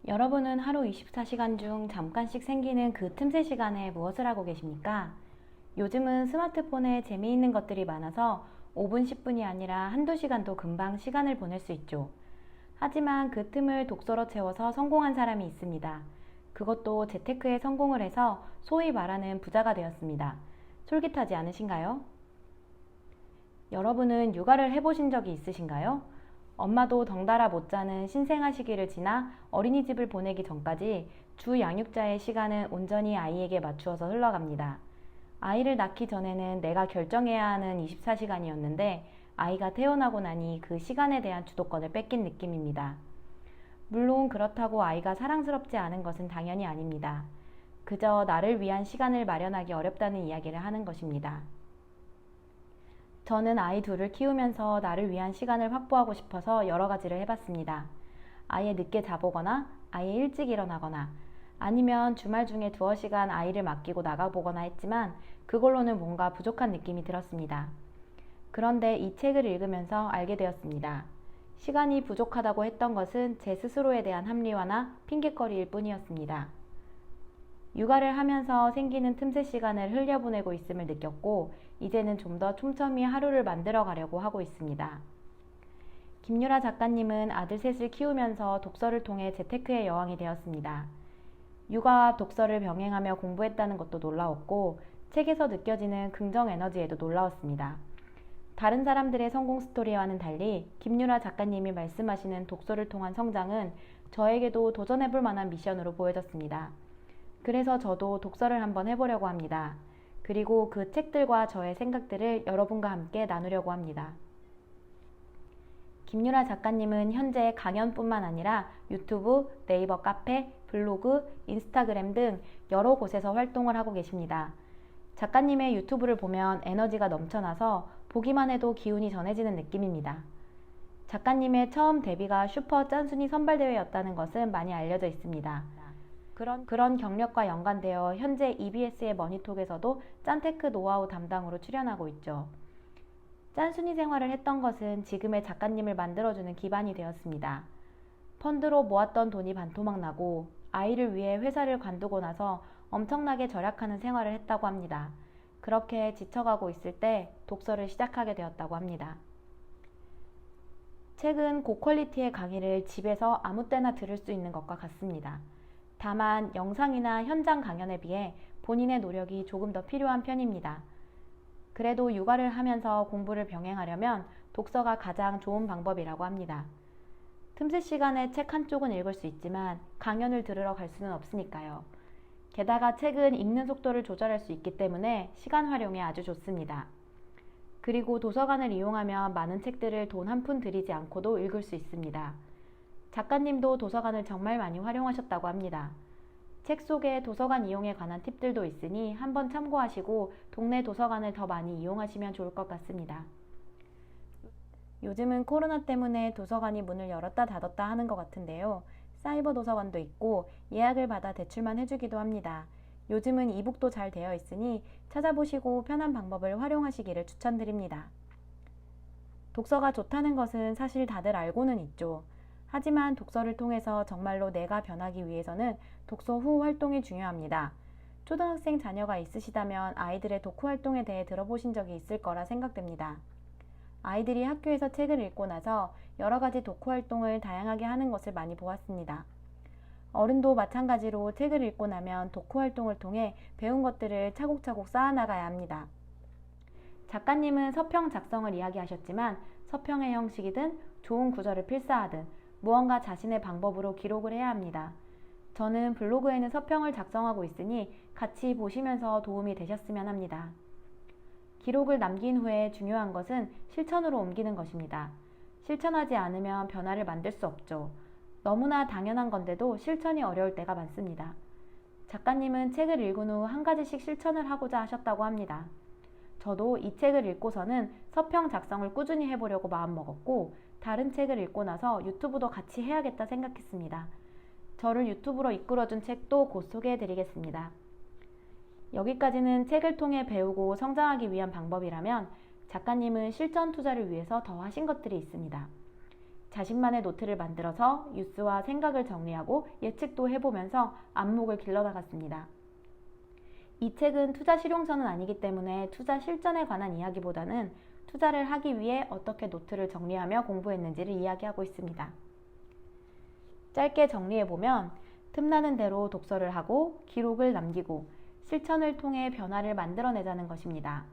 여러분은 하루 24시간 중 잠깐씩 생기는 그 틈새 시간에 무엇을 하고 계십니까? 요즘은 스마트폰에 재미있는 것들이 많아서 5분, 10분이 아니라 한두 시간도 금방 시간을 보낼 수 있죠. 하지만 그 틈을 독서로 채워서 성공한 사람이 있습니다. 그것도 재테크에 성공을 해서 소위 말하는 부자가 되었습니다. 솔깃하지 않으신가요? 여러분은 육아를 해보신 적이 있으신가요? 엄마도 덩달아 못 자는 신생아 시기를 지나 어린이집을 보내기 전까지 주 양육자의 시간은 온전히 아이에게 맞추어서 흘러갑니다. 아이를 낳기 전에는 내가 결정해야 하는 24시간이었는데 아이가 태어나고 나니 그 시간에 대한 주도권을 뺏긴 느낌입니다. 물론 그렇다고 아이가 사랑스럽지 않은 것은 당연히 아닙니다. 그저 나를 위한 시간을 마련하기 어렵다는 이야기를 하는 것입니다. 저는 아이 둘을 키우면서 나를 위한 시간을 확보하고 싶어서 여러 가지를 해봤습니다. 아예 늦게 자보거나 아예 일찍 일어나거나 아니면 주말 중에 두어 시간 아이를 맡기고 나가보거나 했지만 그걸로는 뭔가 부족한 느낌이 들었습니다. 그런데 이 책을 읽으면서 알게 되었습니다. 시간이 부족하다고 했던 것은 제 스스로에 대한 합리화나 핑계거리일 뿐이었습니다. 육아를 하면서 생기는 틈새 시간을 흘려보내고 있음을 느꼈고 이제는 좀 더 촘촘히 하루를 만들어 가려고 하고 있습니다. 김유라 작가님은 아들 셋을 키우면서 독서를 통해 재테크의 여왕이 되었습니다. 육아와 독서를 병행하며 공부했다는 것도 놀라웠고 책에서 느껴지는 긍정 에너지에도 놀라웠습니다. 다른 사람들의 성공 스토리와는 달리 김유라 작가님이 말씀하시는 독서를 통한 성장은 저에게도 도전해볼 만한 미션으로 보여졌습니다. 그래서 저도 독서를 한번 해보려고 합니다. 그리고 그 책들과 저의 생각들을 여러분과 함께 나누려고 합니다. 김유라 작가님은 현재 강연뿐만 아니라 유튜브, 네이버 카페, 블로그, 인스타그램 등 여러 곳에서 활동을 하고 계십니다. 작가님의 유튜브를 보면 에너지가 넘쳐나서 보기만 해도 기운이 전해지는 느낌입니다. 작가님의 처음 데뷔가 슈퍼 짠순이 선발대회였다는 것은 많이 알려져 있습니다. 그런 경력과 연관되어 현재 EBS의 머니톡에서도 짠테크 노하우 담당으로 출연하고 있죠. 짠순이 생활을 했던 것은 지금의 작가님을 만들어주는 기반이 되었습니다. 펀드로 모았던 돈이 반토막 나고 아이를 위해 회사를 관두고 나서 엄청나게 절약하는 생활을 했다고 합니다. 그렇게 지쳐가고 있을 때 독서를 시작하게 되었다고 합니다. 책은 고퀄리티의 강의를 집에서 아무 때나 들을 수 있는 것과 같습니다. 다만 영상이나 현장 강연에 비해 본인의 노력이 조금 더 필요한 편입니다. 그래도 육아를 하면서 공부를 병행하려면 독서가 가장 좋은 방법이라고 합니다. 틈새 시간에 책 한쪽은 읽을 수 있지만 강연을 들으러 갈 수는 없으니까요. 게다가 책은 읽는 속도를 조절할 수 있기 때문에 시간 활용에 아주 좋습니다. 그리고 도서관을 이용하면 많은 책들을 돈 한 푼 들이지 않고도 읽을 수 있습니다. 작가님도 도서관을 정말 많이 활용하셨다고 합니다. 책 속에 도서관 이용에 관한 팁들도 있으니 한번 참고하시고 동네 도서관을 더 많이 이용하시면 좋을 것 같습니다. 요즘은 코로나 때문에 도서관이 문을 열었다 닫았다 하는 것 같은데요. 사이버 도서관도 있고 예약을 받아 대출만 해주기도 합니다. 요즘은 이북도 잘 되어 있으니 찾아보시고 편한 방법을 활용하시기를 추천드립니다. 독서가 좋다는 것은 사실 다들 알고는 있죠. 하지만 독서를 통해서 정말로 내가 변하기 위해서는 독서 후 활동이 중요합니다. 초등학생 자녀가 있으시다면 아이들의 독후 활동에 대해 들어보신 적이 있을 거라 생각됩니다. 아이들이 학교에서 책을 읽고 나서 여러 가지 독후 활동을 다양하게 하는 것을 많이 보았습니다. 어른도 마찬가지로 책을 읽고 나면 독후 활동을 통해 배운 것들을 차곡차곡 쌓아나가야 합니다. 작가님은 서평 작성을 이야기하셨지만 서평의 형식이든 좋은 구절을 필사하든 무언가 자신의 방법으로 기록을 해야 합니다. 저는 블로그에는 서평을 작성하고 있으니 같이 보시면서 도움이 되셨으면 합니다. 기록을 남긴 후에 중요한 것은 실천으로 옮기는 것입니다. 실천하지 않으면 변화를 만들 수 없죠. 너무나 당연한 건데도 실천이 어려울 때가 많습니다. 작가님은 책을 읽은 후 한 가지씩 실천을 하고자 하셨다고 합니다. 저도 이 책을 읽고서는 서평 작성을 꾸준히 해보려고 마음먹었고 다른 책을 읽고 나서 유튜브도 같이 해야겠다 생각했습니다. 저를 유튜브로 이끌어준 책도 곧 소개해드리겠습니다. 여기까지는 책을 통해 배우고 성장하기 위한 방법이라면 작가님은 실전 투자를 위해서 더 하신 것들이 있습니다. 자신만의 노트를 만들어서 뉴스와 생각을 정리하고 예측도 해보면서 안목을 길러나갔습니다. 이 책은 투자 실용서는 아니기 때문에 투자 실전에 관한 이야기보다는 투자를 하기 위해 어떻게 노트를 정리하며 공부했는지를 이야기하고 있습니다. 짧게 정리해보면 틈나는 대로 독서를 하고 기록을 남기고 실천을 통해 변화를 만들어내자는 것입니다.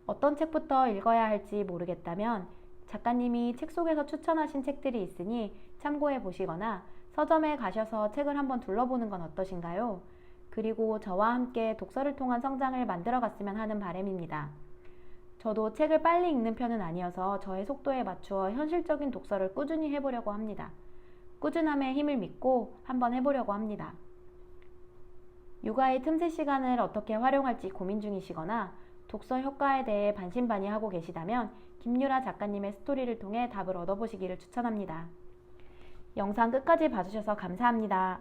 어떤 책부터 읽어야 할지 모르겠다면 작가님이 책 속에서 추천하신 책들이 있으니 참고해 보시거나 서점에 가셔서 책을 한번 둘러보는 건 어떠신가요? 그리고 저와 함께 독서를 통한 성장을 만들어 갔으면 하는 바람입니다. 저도 책을 빨리 읽는 편은 아니어서 저의 속도에 맞추어 현실적인 독서를 꾸준히 해보려고 합니다. 꾸준함의 힘을 믿고 한번 해보려고 합니다. 육아의 틈새 시간을 어떻게 활용할지 고민 중이시거나 독서 효과에 대해 반신반의하고 계시다면 김유라 작가님의 스토리를 통해 답을 얻어보시기를 추천합니다. 영상 끝까지 봐주셔서 감사합니다.